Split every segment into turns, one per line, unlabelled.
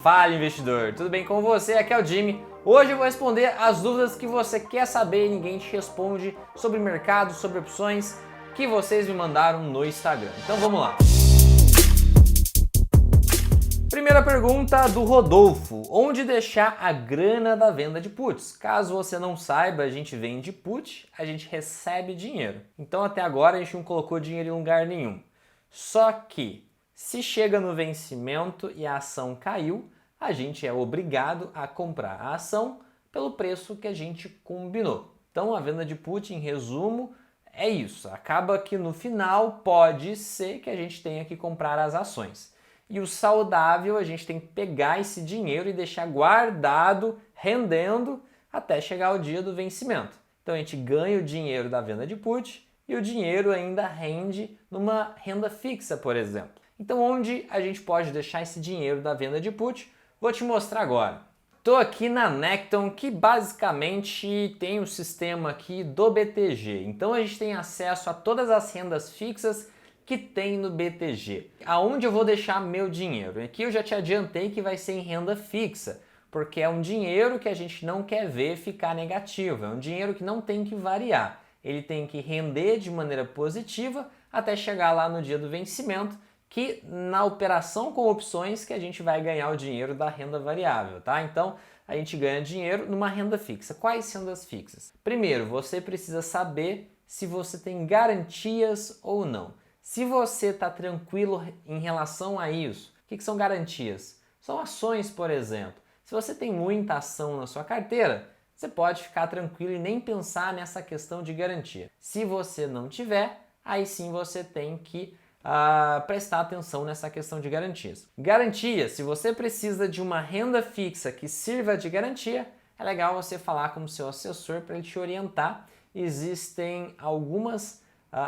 Fala, investidor! Tudo bem com você? Aqui é o Jimmy. Hoje eu vou responder as dúvidas que você quer saber e ninguém te responde sobre mercado, sobre opções que vocês me mandaram no Instagram. Então vamos lá! Primeira pergunta do Rodolfo: onde deixar a grana da venda de puts? Caso você não saiba, a gente vende put, a gente recebe dinheiro. Então até agora a gente não colocou dinheiro em lugar nenhum. Só que se chega no vencimento e a ação caiu, a gente é obrigado a comprar a ação pelo preço que a gente combinou. Então a venda de put, em resumo, é isso. Acaba que no final pode ser que a gente tenha que comprar as ações. E o saudável, a gente tem que pegar esse dinheiro e deixar guardado, rendendo, até chegar o dia do vencimento. Então a gente ganha o dinheiro da venda de put e o dinheiro ainda rende numa renda fixa, por exemplo. Então onde a gente pode deixar esse dinheiro da venda de put? Vou te mostrar agora. Estou aqui na Necton, que basicamente tem o sistema aqui do BTG. Então a gente tem acesso a todas as rendas fixas que tem no BTG. Aonde eu vou deixar meu dinheiro? Aqui eu já te adiantei que vai ser em renda fixa, porque é um dinheiro que a gente não quer ver ficar negativo, é um dinheiro que não tem que variar. Ele tem que render de maneira positiva até chegar lá no dia do vencimento, que na operação com opções que a gente vai ganhar o dinheiro da renda variável, tá? Então a gente ganha dinheiro numa renda fixa. Quais rendas fixas? Primeiro, você precisa saber se você tem garantias ou não. Se você está tranquilo em relação a isso, o que são garantias? São ações, por exemplo. Se você tem muita ação na sua carteira, você pode ficar tranquilo e nem pensar nessa questão de garantia. Se você não tiver, aí sim você tem que prestar atenção nessa questão de garantias. Garantia, se você precisa de uma renda fixa que sirva de garantia, é legal você falar com o seu assessor para ele te orientar. Existem algumas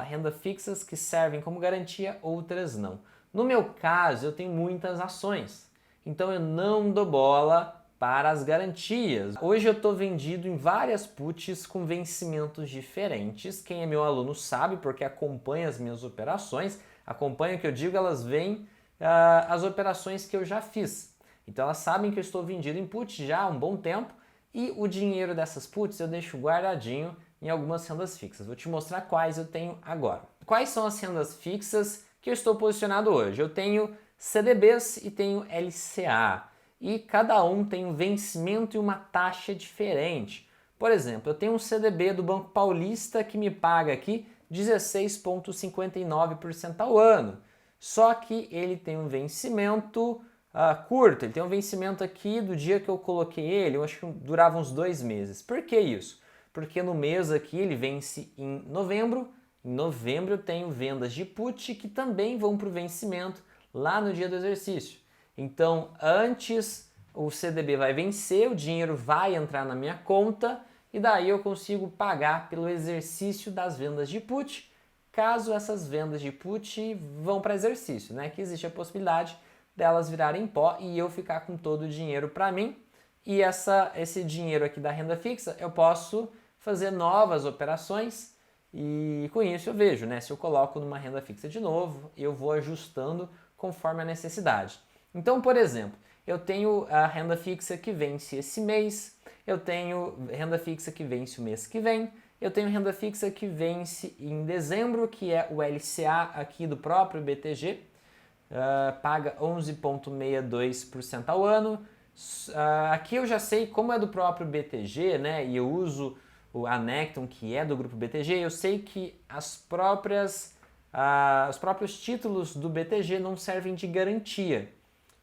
renda fixas que servem como garantia, outras não. No meu caso, eu tenho muitas ações, então eu não dou bola para as garantias. Hoje eu estou vendido em várias puts com vencimentos diferentes. Quem é meu aluno sabe, porque acompanha as minhas operações. Acompanha o que eu digo, elas veem as operações que eu já fiz. Então elas sabem que eu estou vendido em put já há um bom tempo e o dinheiro dessas puts eu deixo guardadinho em algumas rendas fixas. Vou te mostrar quais eu tenho agora. Quais são as rendas fixas que eu estou posicionado hoje? Eu tenho CDBs e tenho LCA. E cada um tem um vencimento e uma taxa diferente. Por exemplo, eu tenho um CDB do Banco Paulista que me paga aqui 16,59% ao ano. Só que ele tem um vencimento curto. Ele tem um vencimento aqui do dia que eu coloquei ele, eu acho que durava uns 2 meses. Por que isso? Porque no mês aqui ele vence em novembro. Em novembro eu tenho vendas de put que também vão para o vencimento lá no dia do exercício. Então, antes o CDB vai vencer, o dinheiro vai entrar na minha conta e daí eu consigo pagar pelo exercício das vendas de put, caso essas vendas de put vão para exercício, né? Que existe a possibilidade delas virarem pó e eu ficar com todo o dinheiro para mim. E esse dinheiro aqui da renda fixa eu posso fazer novas operações e com isso eu vejo, né? Se eu coloco numa renda fixa de novo, eu vou ajustando conforme a necessidade. Então, por exemplo, eu tenho a renda fixa que vence esse mês, eu tenho renda fixa que vence o mês que vem, eu tenho renda fixa que vence em dezembro, que é o LCA aqui do próprio BTG, paga 11,62% ao ano. Aqui eu já sei como é do próprio BTG, né? E eu uso a Necton, que é do grupo BTG, eu sei que os próprios títulos do BTG não servem de garantia.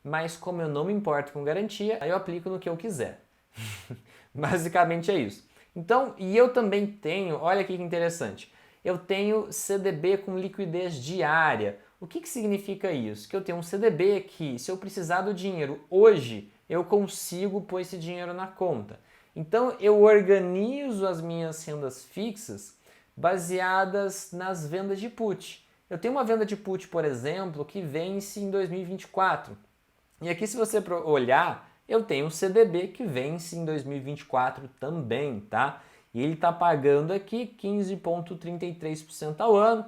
Mas como eu não me importo com garantia, aí eu aplico no que eu quiser. Basicamente é isso. Então, e eu também tenho, olha aqui que interessante, eu tenho CDB com liquidez diária. O que significa isso? Que eu tenho um CDB que, se eu precisar do dinheiro hoje, eu consigo pôr esse dinheiro na conta. Então, eu organizo as minhas rendas fixas baseadas nas vendas de put. Eu tenho uma venda de put, por exemplo, que vence em 2024. E aqui, se você olhar, eu tenho um CDB que vence em 2024 também, tá? E ele está pagando aqui 15,33% ao ano.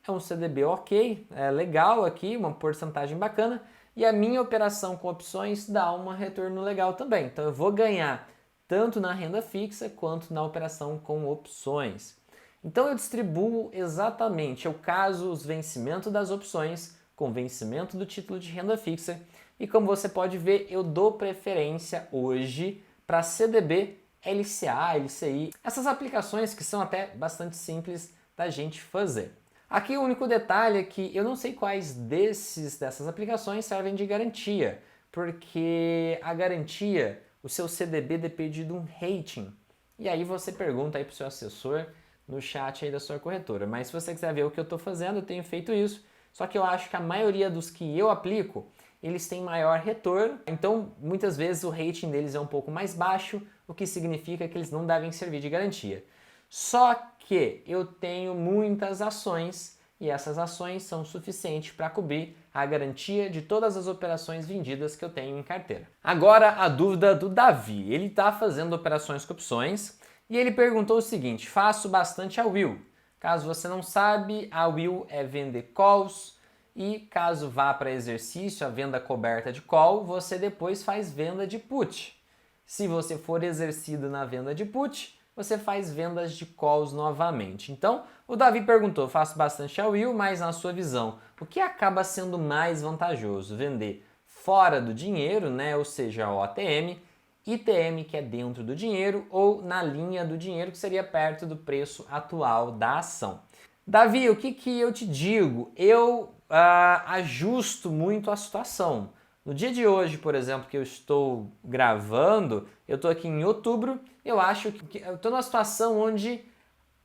É um CDB ok, é legal aqui, uma porcentagem bacana. e a minha operação com opções dá um retorno legal também. Então eu vou ganhar tanto na renda fixa quanto na operação com opções. Então eu distribuo exatamente, eu caso os vencimentos das opções com vencimento do título de renda fixa e como você pode ver, eu dou preferência hoje para CDB, LCA, LCI, essas aplicações que são até bastante simples da gente fazer. Aqui o único detalhe é que eu não sei quais dessas aplicações servem de garantia, porque a garantia, o seu CDB depende de um rating. E aí você pergunta aí para o seu assessor no chat aí da sua corretora. Mas se você quiser ver o que eu estou fazendo, eu tenho feito isso. Só que eu acho que a maioria dos que eu aplico, eles têm maior retorno. Então, muitas vezes o rating deles é um pouco mais baixo, o que significa que eles não devem servir de garantia. Só que eu tenho muitas ações e essas ações são suficientes para cobrir a garantia de todas as operações vendidas que eu tenho em carteira. Agora a dúvida do Davi. Ele está fazendo operações com opções e ele perguntou o seguinte: faço bastante a Will. Caso você não sabe, a Will é vender calls e caso vá para exercício, a venda coberta de call, você depois faz venda de put. Se você for exercido na venda de put, você faz vendas de calls novamente. Então, o Davi perguntou, faço bastante a Will, mas na sua visão, o que acaba sendo mais vantajoso? Vender fora do dinheiro, né? Ou seja, OTM, ITM, que é dentro do dinheiro, ou na linha do dinheiro, que seria perto do preço atual da ação. Davi, o que eu te digo? Eu ajusto muito a situação. No dia de hoje, por exemplo, que eu estou gravando, eu estou aqui em outubro, eu acho que eu estou numa situação onde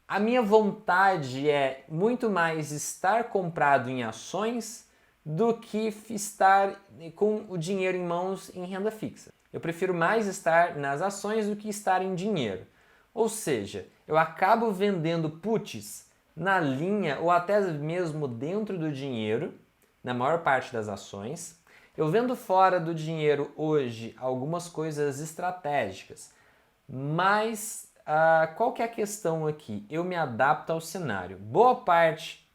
a minha vontade é muito mais estar comprado em ações do que estar com o dinheiro em mãos em renda fixa. Eu prefiro mais estar nas ações do que estar em dinheiro. Ou seja, eu acabo vendendo puts na linha ou até mesmo dentro do dinheiro, na maior parte das ações. Eu vendo fora do dinheiro hoje algumas coisas estratégicas, mas qual que é a questão aqui? Eu me adapto ao cenário. Boa parte,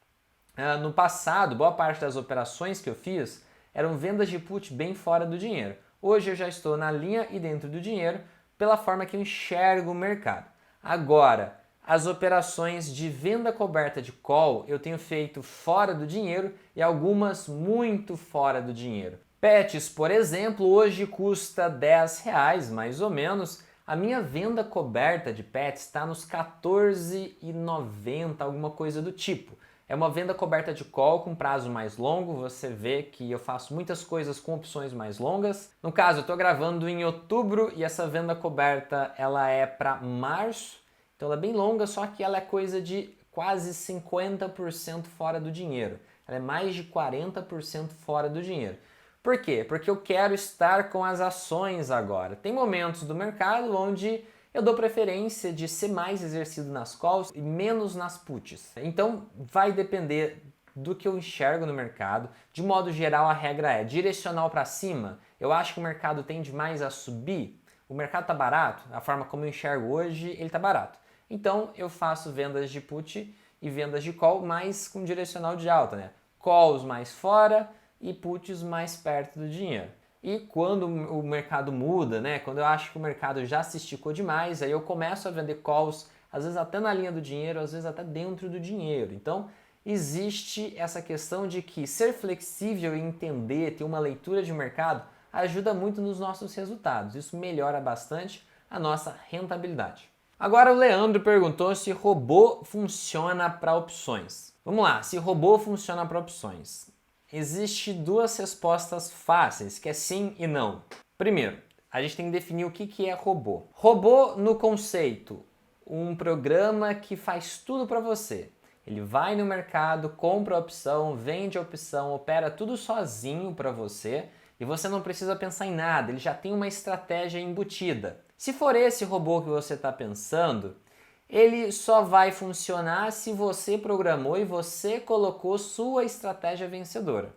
no passado, boa parte das operações que eu fiz eram vendas de put bem fora do dinheiro. Hoje eu já estou na linha e dentro do dinheiro pela forma que eu enxergo o mercado. Agora, as operações de venda coberta de call eu tenho feito fora do dinheiro e algumas muito fora do dinheiro. Pets, por exemplo, hoje custa R$10 mais ou menos. A minha venda coberta de pets está nos R$14,90, alguma coisa do tipo. É uma venda coberta de call com prazo mais longo, você vê que eu faço muitas coisas com opções mais longas. No caso, eu estou gravando em outubro e essa venda coberta ela é para março, então ela é bem longa, só que ela é coisa de quase 50% fora do dinheiro. Ela é mais de 40% fora do dinheiro. Por quê? Porque eu quero estar com as ações agora. Tem momentos do mercado onde eu dou preferência de ser mais exercido nas calls e menos nas puts. Então vai depender do que eu enxergo no mercado. De modo geral, a regra é direcional para cima. Eu acho que o mercado tende mais a subir. O mercado está barato, a forma como eu enxergo hoje, ele está barato. Então eu faço vendas de put e vendas de call mais com direcional de alta, né? Calls mais fora e puts mais perto do dinheiro. E quando o mercado muda, né? Quando eu acho que o mercado já se esticou demais, aí eu começo a vender calls, às vezes até na linha do dinheiro, às vezes até dentro do dinheiro. Então, existe essa questão de que ser flexível e entender, ter uma leitura de mercado, ajuda muito nos nossos resultados. Isso melhora bastante a nossa rentabilidade. Agora o Leandro perguntou se robô funciona para opções. Vamos lá, se robô funciona para opções. Existem duas respostas fáceis, que é sim e não. Primeiro, a gente tem que definir o que é robô. Robô, no conceito, um programa que faz tudo para você. Ele vai no mercado, compra a opção, vende a opção, opera tudo sozinho para você e você não precisa pensar em nada, ele já tem uma estratégia embutida. Se for esse robô que você está pensando, ele só vai funcionar se você programou e você colocou sua estratégia vencedora.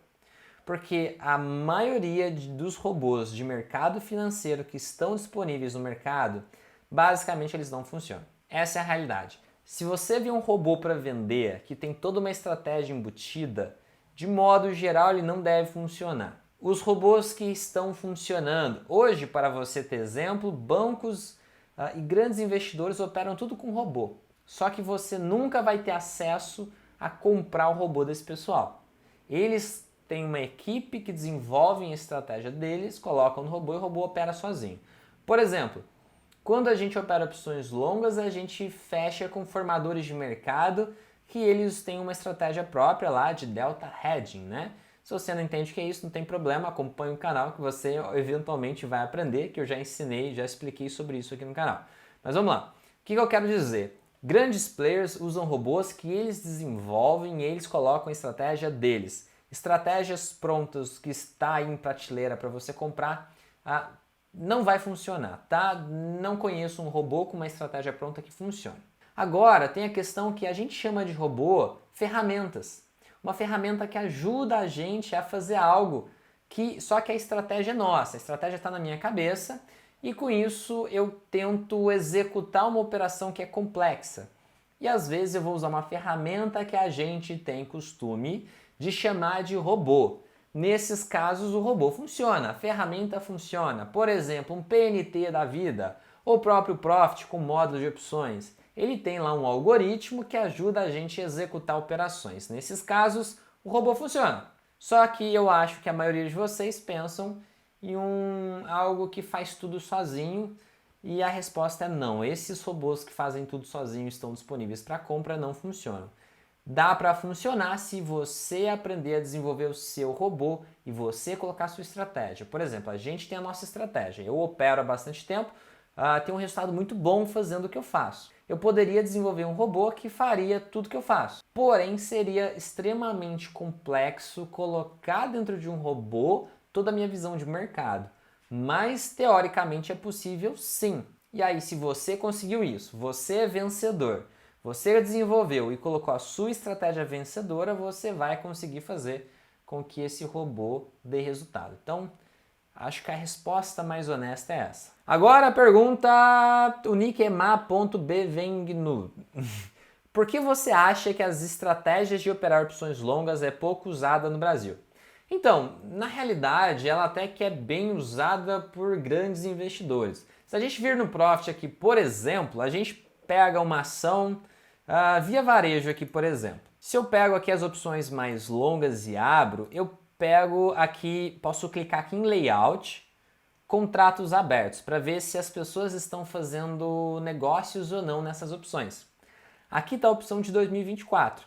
Porque a maioria dos robôs de mercado financeiro que estão disponíveis no mercado, basicamente eles não funcionam. Essa é a realidade. Se você vê um robô para vender que tem toda uma estratégia embutida, de modo geral ele não deve funcionar. Os robôs que estão funcionando. Hoje, para você ter exemplo, bancos e grandes investidores operam tudo com robô. Só que você nunca vai ter acesso a comprar o robô desse pessoal. Eles têm uma equipe que desenvolve a estratégia deles, colocam no robô e o robô opera sozinho. Por exemplo, quando a gente opera opções longas, a gente fecha com formadores de mercado que eles têm uma estratégia própria lá de delta hedging, né? Se você não entende o que é isso, não tem problema, acompanhe o canal que você eventualmente vai aprender, que eu já ensinei, já expliquei sobre isso aqui no canal. Mas vamos lá. O que eu quero dizer? Grandes players usam robôs que eles desenvolvem e eles colocam a estratégia deles. Estratégias prontas que está aí em prateleira para você comprar, não vai funcionar, tá? Não conheço um robô com uma estratégia pronta que funcione. Agora, tem a questão que a gente chama de robô ferramentas. Uma ferramenta que ajuda a gente a fazer algo só que a estratégia é nossa, a estratégia está na minha cabeça e com isso eu tento executar uma operação que é complexa. E às vezes eu vou usar uma ferramenta que a gente tem costume de chamar de robô. Nesses casos o robô funciona, a ferramenta funciona. Por exemplo, um PNT da vida, ou o próprio Profit com módulo de opções. Ele tem lá um algoritmo que ajuda a gente a executar operações. Nesses casos, o robô funciona. Só que eu acho que a maioria de vocês pensam em algo que faz tudo sozinho e a resposta é não. Esses robôs que fazem tudo sozinho estão disponíveis para compra, não funcionam. Dá para funcionar se você aprender a desenvolver o seu robô e você colocar a sua estratégia. Por exemplo, a gente tem a nossa estratégia. Eu opero há bastante tempo, tenho um resultado muito bom fazendo o que eu faço. Eu poderia desenvolver um robô que faria tudo que eu faço. Porém, seria extremamente complexo colocar dentro de um robô toda a minha visão de mercado. Mas, teoricamente, é possível sim. E aí, se você conseguiu isso, você é vencedor, você desenvolveu e colocou a sua estratégia vencedora, você vai conseguir fazer com que esse robô dê resultado. Então, acho que a resposta mais honesta é essa. Agora a pergunta unikema.bvengnu. Por que você acha que as estratégias de operar opções longas é pouco usada no Brasil? Então, na realidade, ela até que é bem usada por grandes investidores. Se a gente vir no Profit aqui, por exemplo, a gente pega uma ação via varejo aqui, por exemplo. Se eu pego aqui as opções mais longas e abro, eu pego aqui, posso clicar aqui em Layout, Contratos Abertos, para ver se as pessoas estão fazendo negócios ou não nessas opções. Aqui está a opção de 2024.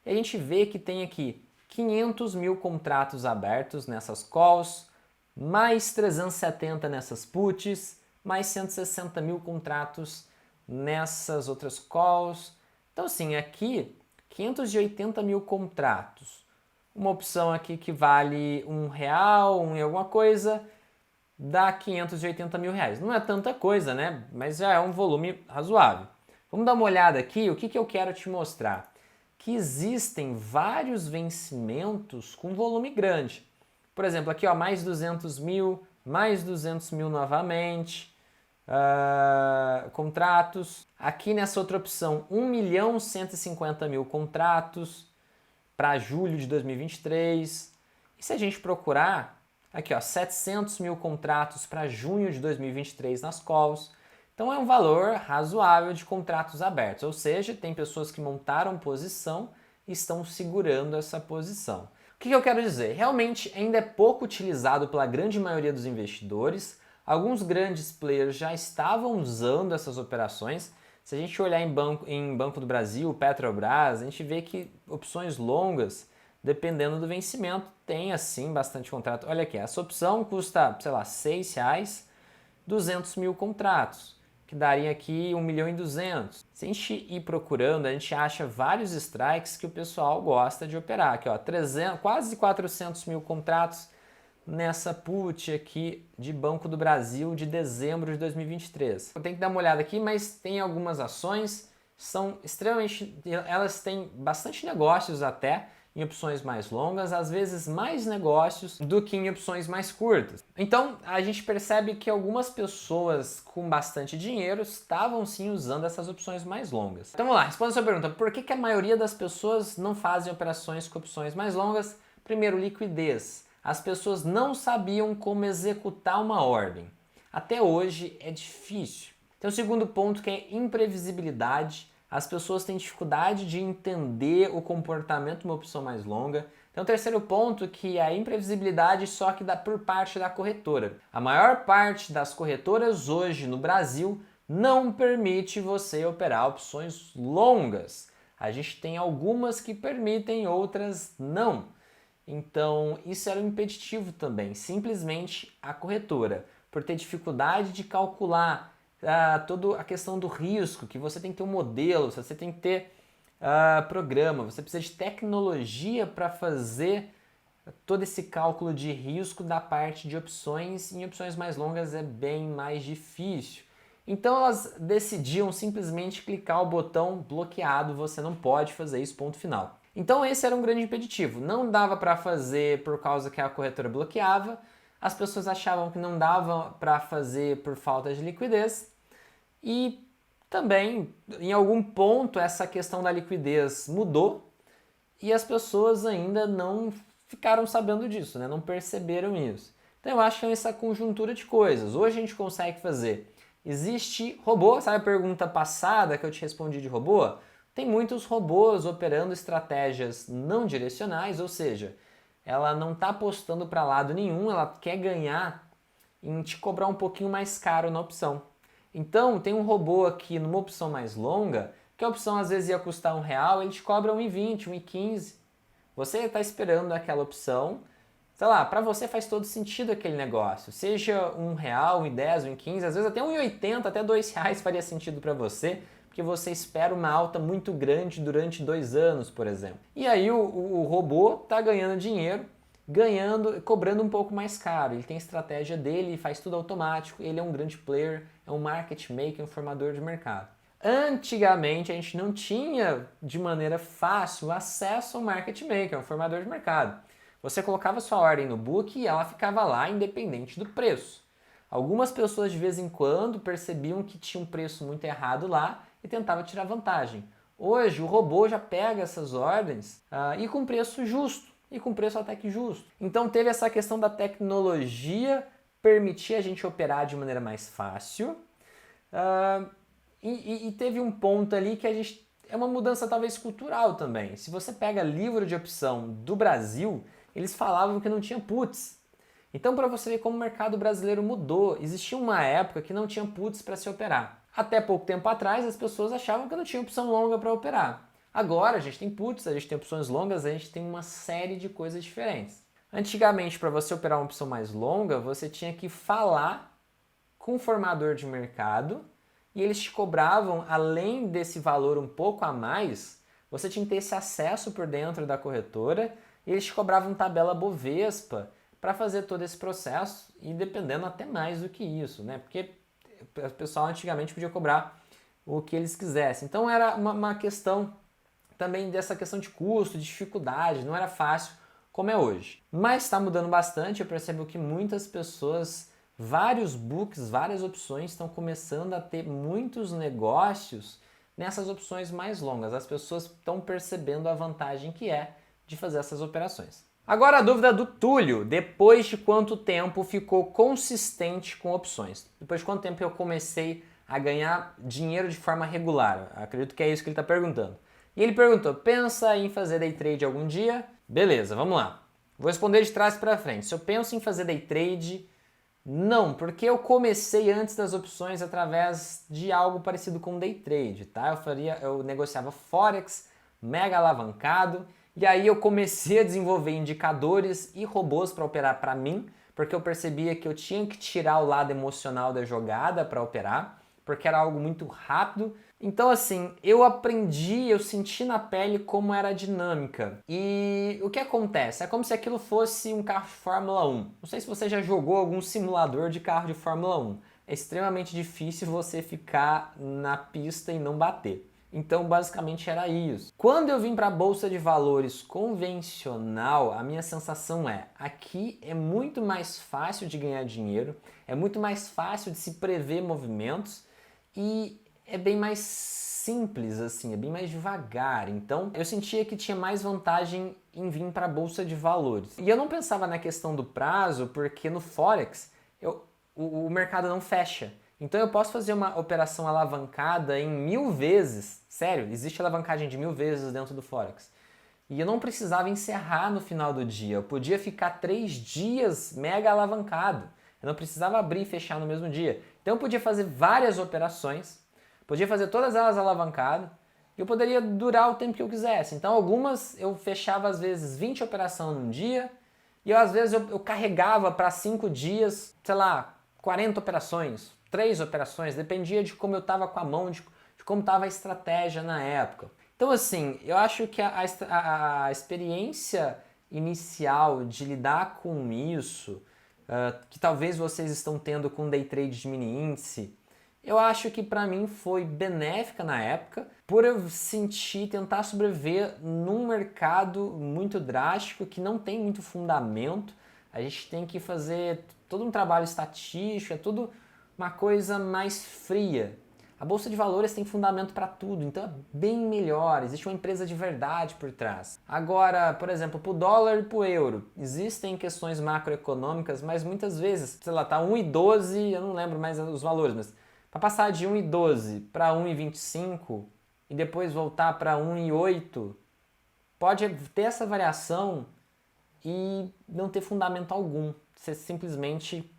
E a gente vê que tem aqui 500 mil contratos abertos nessas calls, mais 370 nessas puts, mais 160 mil contratos nessas outras calls. Então, assim, aqui 580 mil contratos. Uma opção aqui que vale R$1, um e alguma coisa, dá 580 mil reais. Não é tanta coisa, né? Mas já é um volume razoável. Vamos dar uma olhada aqui, o que eu quero te mostrar? Que existem vários vencimentos com volume grande. Por exemplo, aqui ó, mais 200 mil, mais 200 mil novamente, contratos. Aqui nessa outra opção, 1.150.000 contratos para julho de 2023. E se a gente procurar, aqui ó, 700 mil contratos para junho de 2023 nas calls. Então é um valor razoável de contratos abertos, ou seja, tem pessoas que montaram posição e estão segurando essa posição. O que eu quero dizer? Realmente ainda é pouco utilizado pela grande maioria dos investidores. Alguns grandes players já estavam usando essas operações. Se a gente olhar em Banco do Brasil, Petrobras, a gente vê que opções longas, dependendo do vencimento, tem assim bastante contrato. Olha aqui, essa opção custa, sei lá, R$6, 200 mil contratos, que daria aqui 1.200.000. Se a gente ir procurando, a gente acha vários strikes que o pessoal gosta de operar. Aqui, ó, quase 400 mil contratos nessa put aqui de Banco do Brasil de dezembro de 2023. Eu tenho que dar uma olhada aqui, mas tem algumas ações, são extremamente, elas têm bastante negócios até em opções mais longas, às vezes mais negócios do que em opções mais curtas. Então a gente percebe que algumas pessoas com bastante dinheiro estavam sim usando essas opções mais longas. Então vamos lá, responda a sua pergunta, por que a maioria das pessoas não fazem operações com opções mais longas? Primeiro, liquidez. as pessoas não sabiam como executar uma ordem. Até hoje é difícil. Tem o segundo ponto, que é imprevisibilidade. As pessoas têm dificuldade de entender o comportamento de uma opção mais longa. Tem o terceiro ponto, que é a imprevisibilidade, só que por parte da corretora. A maior parte das corretoras hoje no Brasil não permite você operar opções longas. A gente tem algumas que permitem, outras não. Então, isso era um impeditivo também. Simplesmente a corretora, por ter dificuldade de calcular toda a questão do risco, que você tem que ter um modelo, você tem que ter programa, você precisa de tecnologia para fazer todo esse cálculo de risco da parte de opções. Em opções mais longas é bem mais difícil. Então elas decidiam simplesmente clicar o botão bloqueado, você não pode fazer isso, ponto final. Então esse era um grande impeditivo, não dava para fazer por causa que a corretora bloqueava, as pessoas achavam que não dava para fazer por falta de liquidez e também em algum ponto essa questão da liquidez mudou e as pessoas ainda não ficaram sabendo disso, né? Não perceberam isso. Então eu acho que é essa conjuntura de coisas. Hoje a gente consegue fazer. Existe robô, sabe a pergunta passada que eu te respondi de robô? Tem muitos robôs operando estratégias não direcionais, ou seja, ela não está apostando para lado nenhum, ela quer ganhar em te cobrar um pouquinho mais caro na opção. Então tem um robô aqui numa opção mais longa, que a opção às vezes ia custar R$1, ele te cobra R$1,20, R$1,15. Você está esperando aquela opção, sei lá, para você faz todo sentido aquele negócio, seja R$1, R$1,10, R$1,15, às vezes até R$1,80, até R$2 faria sentido para você, porque você espera uma alta muito grande durante 2 anos, por exemplo. E aí o robô está ganhando dinheiro, cobrando um pouco mais caro. Ele tem a estratégia dele, faz tudo automático, ele é um grande player, é um market maker, um formador de mercado. Antigamente a gente não tinha de maneira fácil acesso ao market maker, um formador de mercado. Você colocava sua ordem no book e ela ficava lá independente do preço. Algumas pessoas de vez em quando percebiam que tinha um preço muito errado lá e tentavam tirar vantagem. Hoje o robô já pega essas ordens e com preço justo, e com preço até que justo. Então teve essa questão da tecnologia permitir a gente operar de maneira mais fácil e teve um ponto ali que a gente é uma mudança talvez cultural também. Se você pega livro de opção do Brasil, eles falavam que não tinha puts. Então, para você ver como o mercado brasileiro mudou, existia uma época que não tinha puts para se operar. Até pouco tempo atrás, as pessoas achavam que não tinha opção longa para operar. Agora, a gente tem puts, a gente tem opções longas, a gente tem uma série de coisas diferentes. Antigamente, para você operar uma opção mais longa, você tinha que falar com o formador de mercado e eles te cobravam, além desse valor um pouco a mais, você tinha que ter esse acesso por dentro da corretora e eles te cobravam tabela Bovespa para fazer todo esse processo e dependendo até mais do que isso, né? Porque o pessoal antigamente podia cobrar o que eles quisessem. Então era uma questão também dessa questão de custo, de dificuldade, não era fácil como é hoje. Mas está mudando bastante, eu percebo que muitas pessoas, vários books, várias opções estão começando a ter muitos negócios nessas opções mais longas. As pessoas estão percebendo a vantagem que é de fazer essas operações. Agora a dúvida do Túlio, depois de quanto tempo ficou consistente com opções? Depois de quanto tempo eu comecei a ganhar dinheiro de forma regular? Acredito que é isso que ele está perguntando. E ele perguntou, pensa em fazer day trade algum dia? Beleza, vamos lá. Vou responder de trás para frente. Se eu penso em fazer day trade, não, porque eu comecei antes das opções através de algo parecido com day trade, tá? Eu negociava Forex, mega alavancado, e aí eu comecei a desenvolver indicadores e robôs para operar para mim, porque eu percebia que eu tinha que tirar o lado emocional da jogada para operar, porque era algo muito rápido. Então assim, eu aprendi, eu senti na pele como era a dinâmica. E o que acontece? É como se aquilo fosse um carro de Fórmula 1. Não sei se você já jogou algum simulador de carro de Fórmula 1. É extremamente difícil você ficar na pista e não bater. Então, basicamente era isso. Quando eu vim para a Bolsa de Valores convencional, a minha sensação é, aqui é muito mais fácil de ganhar dinheiro, é muito mais fácil de se prever movimentos e é bem mais simples, assim, é bem mais devagar. Então, eu sentia que tinha mais vantagem em vir para a bolsa de valores. E eu não pensava na questão do prazo, porque no Forex o mercado não fecha. Então eu posso fazer uma operação alavancada em 1000 vezes. Sério, existe alavancagem de 1000 vezes dentro do Forex. E eu não precisava encerrar no final do dia. Eu podia ficar 3 dias mega alavancado. Eu não precisava abrir e fechar no mesmo dia. Então eu podia fazer várias operações, podia fazer todas elas alavancado, e eu poderia durar o tempo que eu quisesse. Então algumas eu fechava às vezes 20 operações num dia, e às vezes eu carregava para 5 dias, sei lá, 40 operações, 3 operações, dependia de como eu estava com a mão, de como estava a estratégia na época. Então assim, eu acho que a experiência inicial de lidar com isso, que talvez vocês estão tendo com day trade de mini índice, eu acho que para mim foi benéfica na época, por eu tentar sobreviver num mercado muito drástico, que não tem muito fundamento. A gente tem que fazer todo um trabalho estatístico, é tudo uma coisa mais fria. A bolsa de valores tem fundamento para tudo, então é bem melhor, existe uma empresa de verdade por trás. Agora, por exemplo, para o dólar e para o euro, existem questões macroeconômicas, mas muitas vezes, sei lá, tá 1,12, eu não lembro mais os valores, mas para passar de 1,12 para 1,25 e depois voltar para 1,8, pode ter essa variação e não ter fundamento algum. Você simplesmente,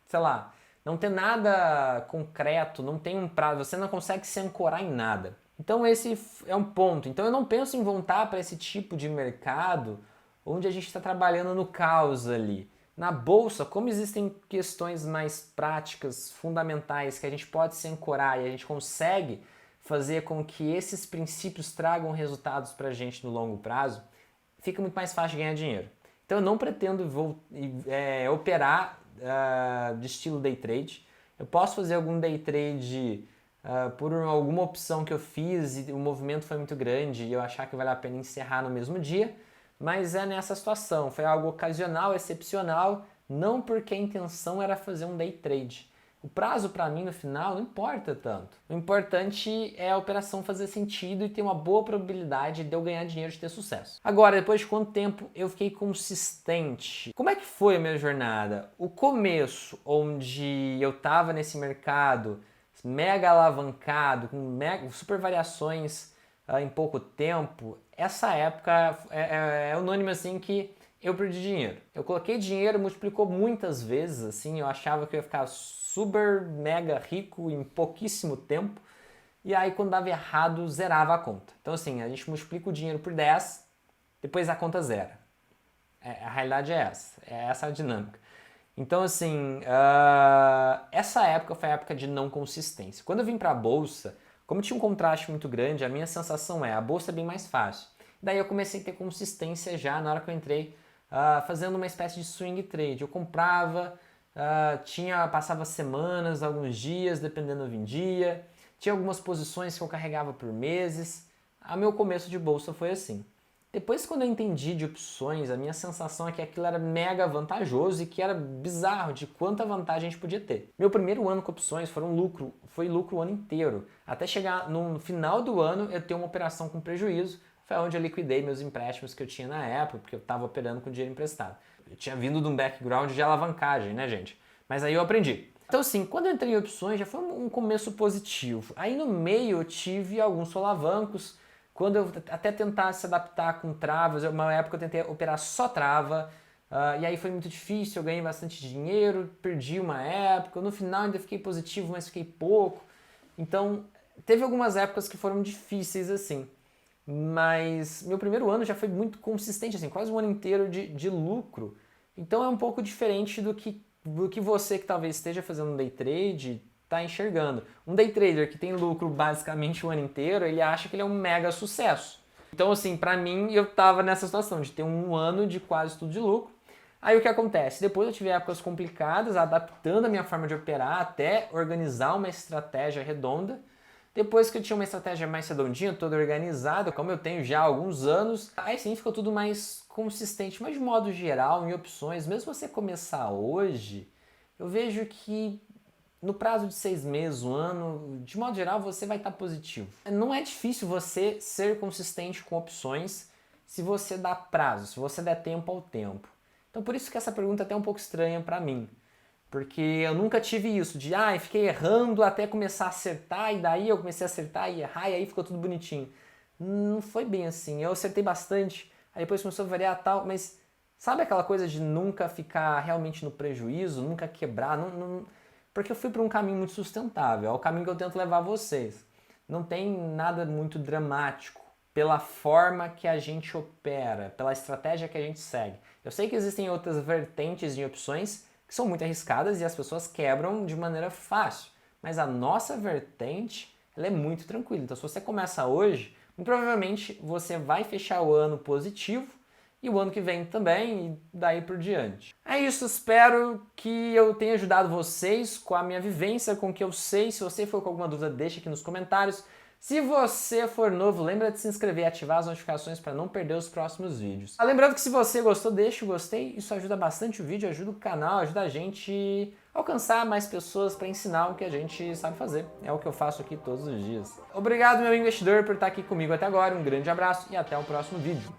sei lá, não ter nada concreto, não tem um prazo, você não consegue se ancorar em nada. Então esse é um ponto. Então eu não penso em voltar para esse tipo de mercado onde a gente está trabalhando no caos ali. Na bolsa, como existem questões mais práticas, fundamentais, que a gente pode se ancorar e a gente consegue fazer com que esses princípios tragam resultados para a gente no longo prazo, fica muito mais fácil de ganhar dinheiro. Então eu não pretendo operar de estilo day trade. Eu posso fazer algum day trade por alguma opção que eu fiz e o movimento foi muito grande e eu achar que vale a pena encerrar no mesmo dia, mas é nessa situação, foi algo ocasional, excepcional, não porque a intenção era fazer um day trade. O prazo para mim no final não importa tanto. O importante é a operação fazer sentido e ter uma boa probabilidade de eu ganhar dinheiro, de ter sucesso. Agora, depois de quanto tempo eu fiquei consistente? Como é que foi a minha jornada? O começo, onde eu estava nesse mercado mega alavancado, com super variações em pouco tempo, essa época é unânime assim que eu perdi dinheiro. Eu coloquei dinheiro, multiplicou muitas vezes, assim, eu achava que eu ia ficar super mega rico em pouquíssimo tempo, e aí quando dava errado, zerava a conta. Então assim, a gente multiplica o dinheiro por 10, depois a conta zera. A realidade é essa a dinâmica. Então assim, essa época foi a época de não consistência. Quando eu vim para a bolsa, como tinha um contraste muito grande, a minha sensação a bolsa é bem mais fácil. Daí eu comecei a ter consistência já na hora que eu entrei fazendo uma espécie de swing trade. Eu comprava, passava semanas, alguns dias, dependendo do vendia. Tinha algumas posições que eu carregava por meses. O meu começo de bolsa foi assim. Depois, quando eu entendi de opções, a minha sensação é que aquilo era mega vantajoso e que era bizarro de quanta vantagem a gente podia ter. Meu primeiro ano com opções foi lucro o ano inteiro. Até chegar no final do ano eu ter uma operação com prejuízo, foi onde eu liquidei meus empréstimos que eu tinha na época, porque eu estava operando com dinheiro emprestado. Eu tinha vindo de um background de alavancagem, né, gente? Mas aí eu aprendi. Então, assim, quando eu entrei em opções já foi um começo positivo. Aí no meio eu tive alguns solavancos. Quando eu até tentar se adaptar com travas, uma época eu tentei operar só trava, e aí foi muito difícil, eu ganhei bastante dinheiro, perdi uma época, no final ainda fiquei positivo, mas fiquei pouco. Então, teve algumas épocas que foram difíceis assim, mas meu primeiro ano já foi muito consistente, assim, quase um ano inteiro de lucro. Então é um pouco diferente do que você que talvez esteja fazendo um day trade está enxergando. Um day trader que tem lucro basicamente o ano inteiro, ele acha que ele é um mega sucesso. Então, assim, para mim, eu tava nessa situação de ter um ano de quase tudo de lucro. Aí o que acontece? Depois eu tive épocas complicadas, adaptando a minha forma de operar até organizar uma estratégia redonda. Depois que eu tinha uma estratégia mais redondinha, toda organizada, como eu tenho já há alguns anos, aí sim ficou tudo mais consistente. Mas de modo geral, em opções, mesmo você começar hoje, eu vejo que no prazo de 6 meses, um ano, de modo geral, você vai estar positivo. Não é difícil você ser consistente com opções se você dá prazo, se você der tempo ao tempo. Então por isso que essa pergunta é até um pouco estranha para mim. Porque eu nunca tive isso de, fiquei errando até começar a acertar, e daí eu comecei a acertar e errar, e aí ficou tudo bonitinho. Não foi bem assim. Eu acertei bastante, aí depois começou a variar tal, mas sabe aquela coisa de nunca ficar realmente no prejuízo, nunca quebrar? Porque eu fui por um caminho muito sustentável, é o caminho que eu tento levar vocês. Não tem nada muito dramático pela forma que a gente opera, pela estratégia que a gente segue. Eu sei que existem outras vertentes de opções que são muito arriscadas e as pessoas quebram de maneira fácil, mas a nossa vertente ela é muito tranquila. Então se você começa hoje, muito provavelmente você vai fechar o ano positivo e o ano que vem também, e daí por diante. É isso, espero que eu tenha ajudado vocês com a minha vivência, com o que eu sei. Se você for com alguma dúvida, deixa aqui nos comentários. Se você for novo, lembra de se inscrever e ativar as notificações para não perder os próximos vídeos. Lembrando que se você gostou, deixa o gostei, isso ajuda bastante o vídeo, ajuda o canal, ajuda a gente a alcançar mais pessoas para ensinar o que a gente sabe fazer. É o que eu faço aqui todos os dias. Obrigado, meu investidor, por estar aqui comigo até agora, um grande abraço e até o próximo vídeo.